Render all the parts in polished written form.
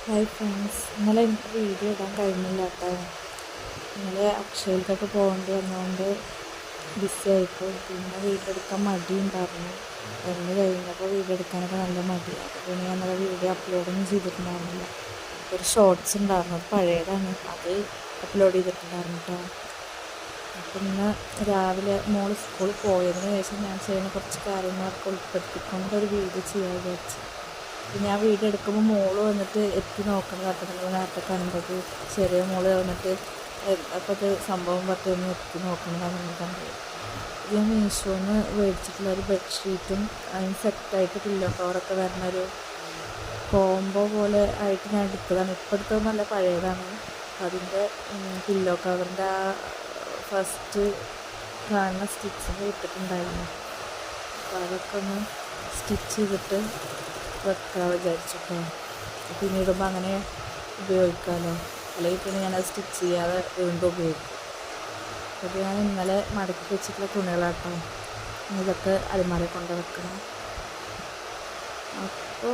Hi friends, ഇന്നലെ എനിക്ക് video ഇടാൻ കഴിഞ്ഞില്ല കേട്ടോ. ഇന്നലെ അക്ഷയയിലേക്കൊക്കെ പോകേണ്ടി വന്നതുകൊണ്ട് ബിസി ആയിപ്പോയി. പിന്നെ വീഡിയോ എടുക്കാൻ മടിയുണ്ടായിരുന്നു. വന്ന് കഴിഞ്ഞപ്പോൾ വീഡിയോ എടുക്കാനൊക്കെ നല്ല മടിയാണ്. അപ്പോൾ പിന്നെ ഞാൻ ഇന്നലെ വീഡിയോ അപ്ലോഡൊന്നും ചെയ്തിട്ടുണ്ടായിരുന്നില്ല. ഒരു ഷോർട്സ് ഉണ്ടായിരുന്നു, അത് പഴയതാണ്, അത് അപ്ലോഡ് ചെയ്തിട്ടുണ്ടായിരുന്നു കേട്ടോ. അപ്പം ഇന്ന് രാവിലെ മോള് സ്കൂളിൽ പോയതിന് ശേഷം ഞാൻ ചെയ്യുന്ന കുറച്ച് കാര്യങ്ങളൊക്കെ ഉൾപ്പെടുത്തിക്കൊണ്ട് ഒരു വീഡിയോ ചെയ്യാൻ വിചാരിച്ചു. പിന്നെ ആ വീഡിയോ എടുക്കുമ്പോൾ മോള് വന്നിട്ട് എത്തി നോക്കണം കേട്ടോ. നിങ്ങൾ നേരത്തെ കണ്ടത് ചെറിയ മോള് വന്നിട്ട് അപ്പോൾ അത് സംഭവം പറ്റുമെന്ന് എത്തി നോക്കണതാണ് നിങ്ങൾ കണ്ടത്. ഞാൻ മീഷോന്ന് മേടിച്ചിട്ടുള്ള ഒരു ബെഡ്ഷീറ്റും അതിന് സെറ്റായിട്ട് പില്ലോ കവറൊക്കെ വരുന്ന ഒരു കോംബോ പോലെ ആയിട്ട് ഞാൻ എടുത്തതാണ്. ഇപ്പോൾ എടുത്തത് നല്ല പഴയതാണ്. അതിൻ്റെ പില്ലോ കവറിൻ്റെ ആ ഫസ്റ്റ് കാണുന്ന സ്റ്റിച്ചിങ് ഇട്ടിട്ടുണ്ടായിരുന്നു. അപ്പോൾ അതൊക്കെ ഒന്ന് സ്റ്റിച്ച് ചെയ്തിട്ട് വെക്കാൻ വിചാരിച്ചിട്ടോ. പിന്നീടുമ്പോൾ അങ്ങനെ ഉപയോഗിക്കാമല്ലോ, അല്ലെങ്കിൽ പിന്നെ ഞാനത് സ്റ്റിച്ച് ചെയ്യാതെ വീണ്ടും ഉപയോഗിക്കും. അത് ഞാൻ ഇന്നലെ മടക്കി വെച്ചിട്ടുള്ള തുണികളാട്ടോ. ഇതൊക്കെ അലമാര കൊണ്ട് വെക്കണം. അപ്പോൾ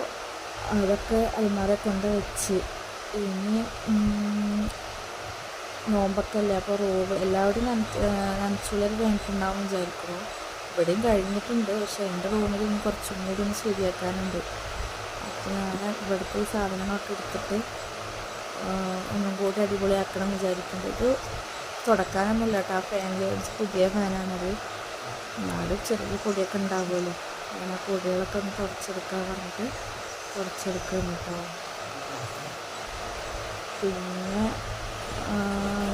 അതൊക്കെ അലമാര കൊണ്ട് വെച്ച് ഇനി നോമ്പൊക്കെ അല്ലേ, അപ്പോൾ റൂം എല്ലാവരും നനച്ചുള്ളൊരു കഴിഞ്ഞിട്ടുണ്ടാവും വിചാരിക്കുന്നു. ഇവിടെയും കഴിഞ്ഞിട്ടുണ്ട്, പക്ഷേ എൻ്റെ റൂമിൽ ഇനി കുറച്ചും കൂടി ഒന്ന് ശരിയാക്കാനുണ്ട്. അപ്പോൾ ഞാൻ ഇവിടുത്തെ ഈ സാധനങ്ങളൊക്കെ എടുത്തിട്ട് ഒന്നും കൂടി അടിപൊളിയാക്കണം വിചാരിക്കുന്നുണ്ട്. ഇത് തുടക്കാനൊന്നുമില്ല കേട്ടോ, ആ ഫാനിൽ പുതിയ ഫാനാണത്. എന്നാലും ചെറിയ പൊടിയൊക്കെ ഉണ്ടാവുമല്ലോ, അങ്ങനെ ആ പൊടികളൊക്കെ ഒന്ന് തുടച്ചെടുക്കാൻ പറഞ്ഞിട്ട് തുടച്ചെടുക്കുന്നു കേട്ടോ. പിന്നെ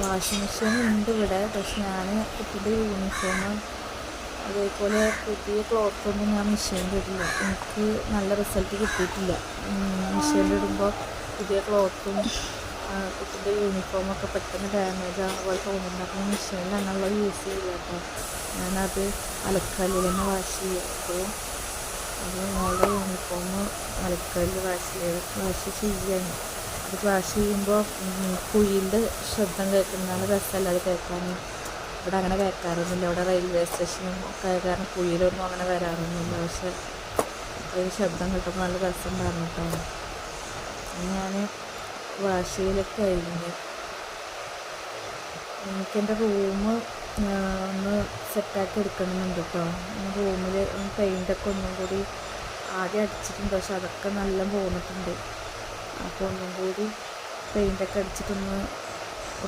വാഷിംഗ് മെഷീൻ ഉണ്ട് ഇവിടെ, പക്ഷെ ഞാൻ കുട്ടിയുടെ യൂണിഫോം അതേപോലെ പുതിയ ക്ലോത്തൊന്നും ഞാൻ മെഷീനിൽ ഇടില്ല. എനിക്ക് നല്ല റിസൾട്ട് കിട്ടിയിട്ടില്ല. മെഷീനിൽ ഇടുമ്പോൾ പുതിയ ക്ലോത്തും കുട്ടിൻ്റെ യൂണിഫോമൊക്കെ പെട്ടെന്ന് ഡാമേജ് ആകുന്ന പോലെ തോന്നുന്നുണ്ട്. അപ്പോൾ മെഷീനിൽ അങ്ങനെയുള്ളത് യൂസ് ചെയ്യില്ല കേട്ടോ. ഞാനത് അലക്കല്ലിൽ തന്നെ വാഷ് ചെയ്യും എപ്പോഴും. അത് മോളുടെ യൂണിഫോം അലക്കല്ലിൽ വാഷ് ചെയ്യാണ്. അത് വാഷ് ചെയ്യുമ്പോൾ കുയിലിൻ്റെ ശബ്ദം കേൾക്കുന്നതാണ് രസമല്ല അത് കേൾക്കാൻ. ഇവിടെ അങ്ങനെ കേൾക്കാറൊന്നുമില്ല. ഇവിടെ റെയിൽവേ സ്റ്റേഷനും ഒക്കെ കാരണം കുയിലൊന്നും അങ്ങനെ വരാറൊന്നുമില്ല. പക്ഷെ ഒരു ശബ്ദം കിട്ടുമ്പോൾ നല്ല രസമുണ്ടായിരുന്നു കേട്ടോ. ഞാൻ വാഷ് ചെയ്യലൊക്കെ കഴിഞ്ഞ് എനിക്കെൻ്റെ റൂം ഒന്ന് സെറ്റാക്കി എടുക്കണമെന്നുണ്ട് കേട്ടോ. റൂമിൽ പെയിൻ്റൊക്കെ ഒന്നും കൂടി ആദ്യം അടിച്ചിട്ടുണ്ട്, പക്ഷെ അതൊക്കെ നല്ല പോന്നിട്ടുണ്ട്. അപ്പോൾ ഒന്നും കൂടി പെയിൻ്റൊക്കെ അടിച്ചിട്ടൊന്ന്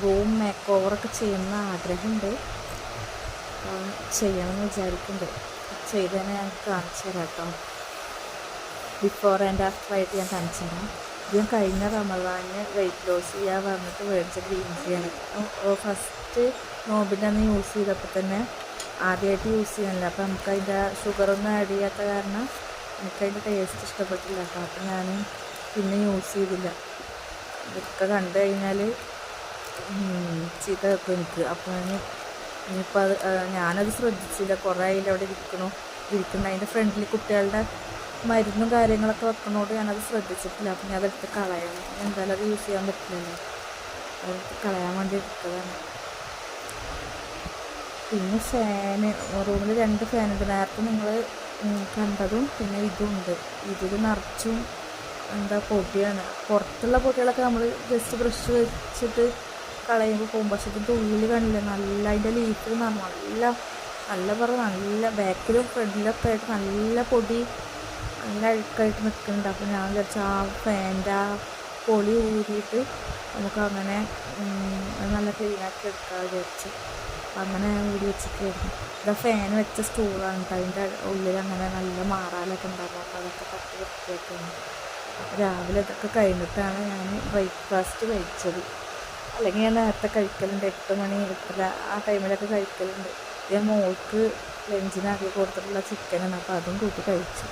റൂം മേക്ക് ഓവറൊക്കെ ചെയ്യുന്ന ആഗ്രഹമുണ്ട്. ചെയ്യണമെന്ന് വിചാരിക്കുന്നുണ്ട്. ചെയ്ത് തന്നെ ഞാൻ കാണിച്ചു തരാം കേട്ടോ. ബിഫോർ ആൻഡ് ആഫ്റ്റർ ആയിട്ട് ഞാൻ കാണിച്ചു തരാം. ഞാൻ കഴിഞ്ഞ റമദാനിന് വെയിറ്റ് ലോസ് ചെയ്യാൻ പറഞ്ഞിട്ട് മേടിച്ച ഗ്രീൻ ടീയാണ്. ഫസ്റ്റ് നോമ്പിൻ്റെ അന്ന് യൂസ് ചെയ്തപ്പോൾ തന്നെ ആദ്യമായിട്ട് യൂസ് ചെയ്യാനില്ല. അപ്പോൾ നമുക്ക് അതിൻ്റെ ഷുഗറൊന്നും ആഡ് ചെയ്യാത്ത കാരണം എനിക്കതിൻ്റെ ടേസ്റ്റ് ഇഷ്ടപ്പെട്ടില്ല കേട്ടോ. അപ്പോൾ ഞാൻ പിന്നെ യൂസ് ചെയ്തില്ല. ഇതൊക്കെ കണ്ടു കഴിഞ്ഞാൽ ചീത്ത വെക്കും എനിക്ക്. അപ്പോൾ ഇനിയിപ്പോൾ ഞാനത് ശ്രദ്ധിച്ചില്ല. കുറേ അതിൽ അവിടെ ഇരിക്കുന്നു. അതിൻ്റെ ഫ്രണ്ടിൽ കുട്ടികളുടെ മരുന്നും കാര്യങ്ങളൊക്കെ വെക്കുന്നതുകൊണ്ട് ഞാനത് ശ്രദ്ധിച്ചിട്ടില്ല. അപ്പം ഞാൻ അതെടുത്ത് കളയണം. എന്തായാലും അത് യൂസ് ചെയ്യാൻ പറ്റില്ലല്ലോ, അതെടുത്ത് കളയാൻ വേണ്ടി എടുത്തതാണ്. പിന്നെ ഫാന്, റൂമിൽ 2 ഫാനുണ്ട്. നേരത്തെ നിങ്ങൾ കണ്ടതും പിന്നെ ഇതുണ്ട്. ഇതിൽ നിറച്ചും പൊടിയാണ്. പുറത്തുള്ള പൊടികളൊക്കെ നമ്മൾ ജസ്റ്റ് ബ്രഷ് വെച്ചിട്ട് കളയുമ്പോൾ പോകും. പക്ഷെ ഇതിൻ്റെ ഉള്ളിൽ കാണില്ല, നല്ല അതിൻ്റെ ലീഫിൽ നല്ല ബാക്കിലും ഫ്രണ്ടിലൊക്കെ ആയിട്ട് നല്ല പൊടി, നല്ല അഴുക്കായിട്ട് നിൽക്കുന്നുണ്ട്. അപ്പോൾ ഞാൻ വിചാരിച്ചു ആ ഫാൻ്റെ ആ പൊളി ഊരിയിട്ട് നമുക്ക് അങ്ങനെ നല്ല ക്ലീനാക്കി എടുക്കാൻ വിചാരിച്ചു. അങ്ങനെ ഊരി വെച്ചിട്ടായിരുന്നു. ഇത് ഫാൻ വെച്ച സ്റ്റൂളാണ് കേട്ടോ. അതിൻ്റെ ഉള്ളിൽ അങ്ങനെ നല്ല മാറാലൊക്കെ ഉണ്ടാകും. അപ്പോൾ അതൊക്കെ തട്ടി വൃത്തിയാക്കുന്നു. രാവിലെ ഇതൊക്കെ കഴിഞ്ഞിട്ടാണ് ഞാൻ ബ്രേക്ക്ഫാസ്റ്റ് കഴിച്ചത്. അല്ലെങ്കിൽ ഞാൻ നേരത്തെ കഴിക്കലുണ്ട്, 8 മണി 8:30 ആ ടൈമിലൊക്കെ കഴിക്കലുണ്ട്. ഞാൻ മോൾക്ക് ലഞ്ചിനാക്കി കൊടുത്തിട്ടുള്ള ചിക്കനാണ്, അപ്പോൾ അതും കൂട്ടി കഴിച്ചു.